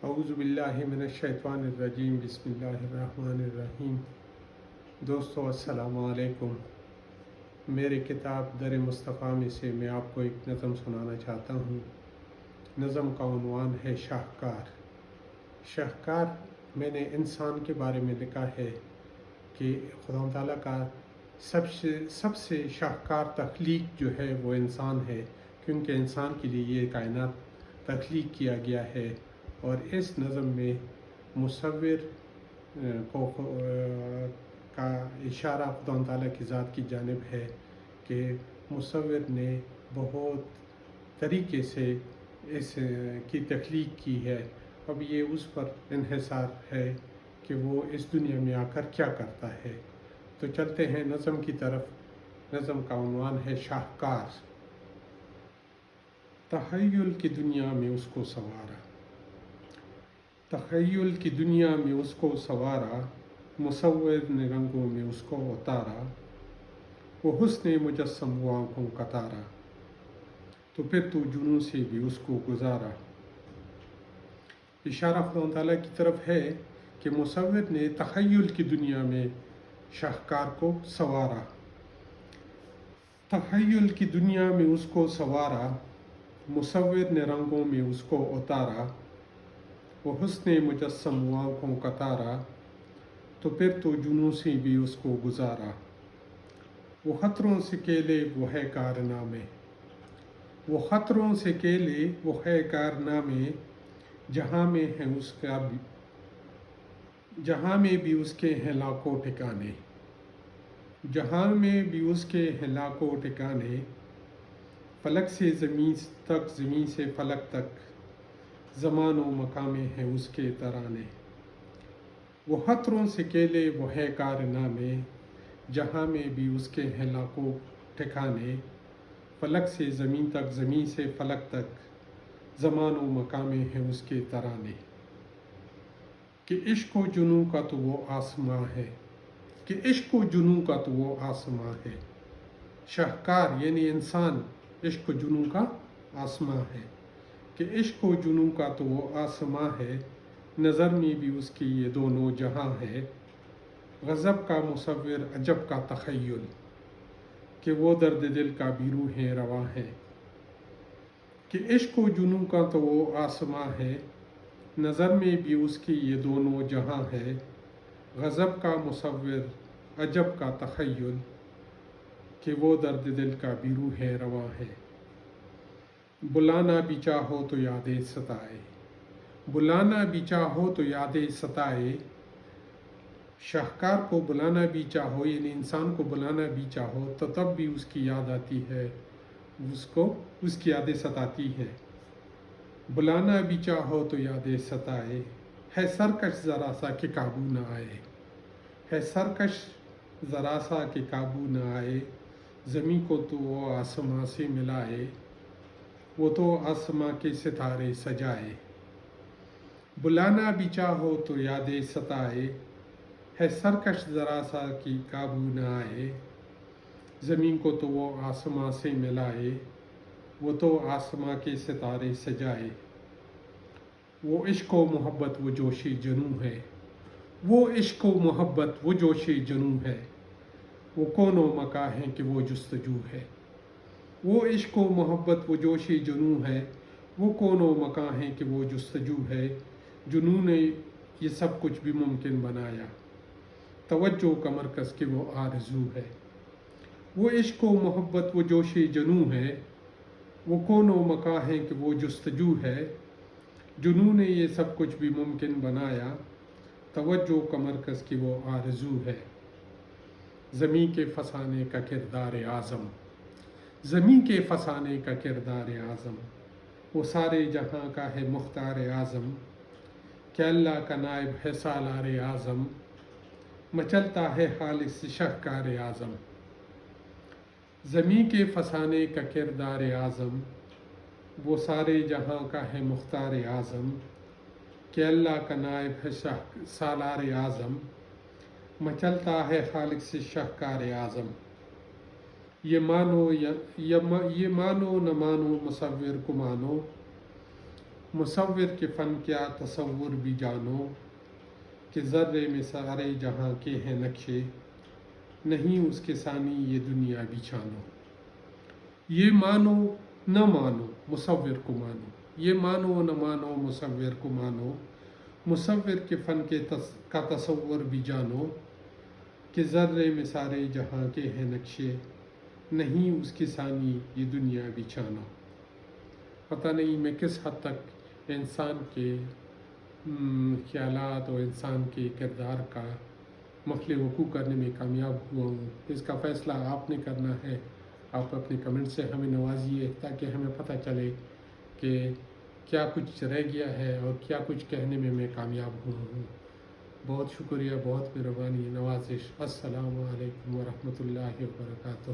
اعوذ باللہ من الشیطان الرجیم بسم اللہ الرحمن الرحیم۔ دوستو السلام علیکم۔ میری کتاب در مصطفیٰ میں سے میں آپ کو ایک نظم سنانا چاہتا ہوں۔ نظم کا عنوان ہے شاہکار۔ شاہکار میں نے انسان کے بارے میں لکھا ہے کہ خدا تعالیٰ کا سب سے شاہکار تخلیق جو ہے وہ انسان ہے، کیونکہ انسان کے لیے یہ کائنات تخلیق کیا گیا ہے۔ اور اس نظم میں مصور کا اشارہ خدا تعالیٰ کی ذات کی جانب ہے کہ مصور نے بہت طریقے سے اس کی تخلیق کی ہے۔ اب یہ اس پر انحصار ہے کہ وہ اس دنیا میں آ کر کیا کرتا ہے۔ تو چلتے ہیں نظم کی طرف۔ نظم کا عنوان ہے شاہکار۔ تخیل کی دنیا میں اس کو سنوارا، تخیل کی دنیا میں اس کو سنوارا، مصور نے رنگوں میں اس کو اتارا، وہ حسن مجسم وہ آنکھوں کا تارا، تو پھر تو جنوں سے بھی اس کو گزارا۔ اشارہ خدا تعالیٰ کی طرف ہے کہ مصور نے تخیل کی دنیا میں شاہکار کو سنوارا، تخیل کی دنیا میں اس کو سنوارا، مصور نے رنگوں میں اس کو اتارا، وہ حسن مجسم وہ آنکھوں کا تارا، تو پھر تو جنوں سے بھی اس کو گزارا۔ وہ خطروں سے کیلے وہ ہے کارنامے، وہ خطروں سے کیلے وہ ہے کارنامے، جہاں میں ہے اس کا بھی، جہاں میں بھی اس کے ہیں لاکھوں ٹھکانے، جہاں میں بھی اس کے ہیں لاکھوں ٹھکانے، فلک سے زمین تک زمین سے فلک تک، زمان و مکان میں ہیں اس کے ترانے۔ وہ خطروں سے کیلے وہ ہے کارنامے، جہاں میں بھی اس کے ہیں لاکھوں ٹھکانے، فلک سے زمین تک زمین سے فلک تک، زمان و مکان میں ہیں اس کے ترانے۔ کہ عشق و جنوں کا تو وہ آسماں ہے، کہ عشق و جنوں کا تو وہ آسماں ہے۔ شاہکار یعنی انسان عشق و جنوں کا آسماں ہے، کہ عشق و جنوں کا تو وہ آسماں ہے، نظر میں بھی اس کی یہ دونوں جہاں ہے۔ غضب کا مصور عجب کا تخیل، کہ وہ درد دل کا بھی روح رواں ہے۔ کہ عشق و جنوں کا تو وہ آسماں ہے، نظر میں بھی اس کی یہ دونوں جہاں ہے۔ غضب کا مصور عجب کا تخیل، کہ وہ درد دل کا بھی روح رواں ہے۔ بلانا بھی چاہو تو یادیں ستائے، بلانا بھی چاہو تو یادیں ستائے۔ شاہکار کو بلانا بھی چاہو یعنی انسان کو بلانا بھی چاہو تو تب بھی اس کی یاد آتی ہے، اس کی یادیں ستاتی ہے۔ بلانا بھی چاہو تو یادیں ستائے، ہے سرکش ذرا سا کہ قابو نہ آئے، ہے سرکش ذرا سا کہ قابو نہ آئے۔ زمیں کو تو وہ آسماں سے ملائے، وہ تو آسماں کے ستارے سجائے۔ بلانا بھی چاہو تو یادیں ستائے، ہے سرکش ذرا سا کہ قابو نہ آئے۔ زمین کو تو وہ آسماں سے ملائے، وہ تو آسماں کے ستارے سجائے۔ وہ عشق و محبت وہ جوش جنوں ہے، وہ عشق و محبت وہ جوش جنوں ہے، وہ کون و مکاں ہے کہ وہ جستجو ہے۔ وہ عشق و محبت وہ جوش جنوں ہے، وہ کون و مکاں ہے کہ وہ جستجو ہے۔ جنوں نے یہ سب کچھ بھی ممکن بنایا، توجہ کا مرکز کہ وہ آرزو ہے۔ وہ عشق و محبت وہ جوش جنوں ہے، وہ کون و مکاں ہے کہ وہ جستجو ہے۔ جنوں نے یہ سب کچھ بھی ممکن بنایا، توجہ کا مرکز کہ وہ آرزو ہے۔ زمیں کے فسانے کا کردار اعظم، زمیں کے فسانے کا کردار اعظم، وہ سارے جہاں کا ہے مختار اعظم، کہ اللہ کا نائب ہے سالار اعظم، مچلتا ہے خالص شاہکار اعظم۔ زمیں کے فسانے کا کردار اعظم، وہ سارے جہاں کا ہے مختار اعظم، کہ اللہ کا نائب ہے سالار اعظم، مچلتا ہے خالق سے شاہکار اعظم۔ یہ مانو نہ مانو مصور کو مانو، مصور کے فن کیا تصور بھی جانو کہ ذرے میں سارے جہاں کے ہیں نقشے، نہیں اس کے ثانی یہ دنیا بھی چھانو۔ یہ مانو نہ مانو مصور کو مانو، یہ مانو نہ مانو مصور کو مانو، مصور کے فن کا تصور بھی جانو کہ ذرے میں سارے جہاں کے ہیں نقشے، نہیں اس کے ثانی یہ دنیا بھی چھانو۔ پتہ نہیں میں کس حد تک انسان کے خیالات اور انسان کے کردار کا مخل وقوع کرنے میں کامیاب ہوا ہوں، اس کا فیصلہ آپ نے کرنا ہے۔ آپ اپنے کمنٹ سے ہمیں نوازیے تاکہ ہمیں پتہ چلے کہ کیا کچھ رہ گیا ہے اور کیا کچھ کہنے میں کامیاب ہوا ہوں۔ بہت شکریہ، بہت مہربانی، نوازش۔ السلام علیکم ورحمۃ اللہ وبرکاتہ۔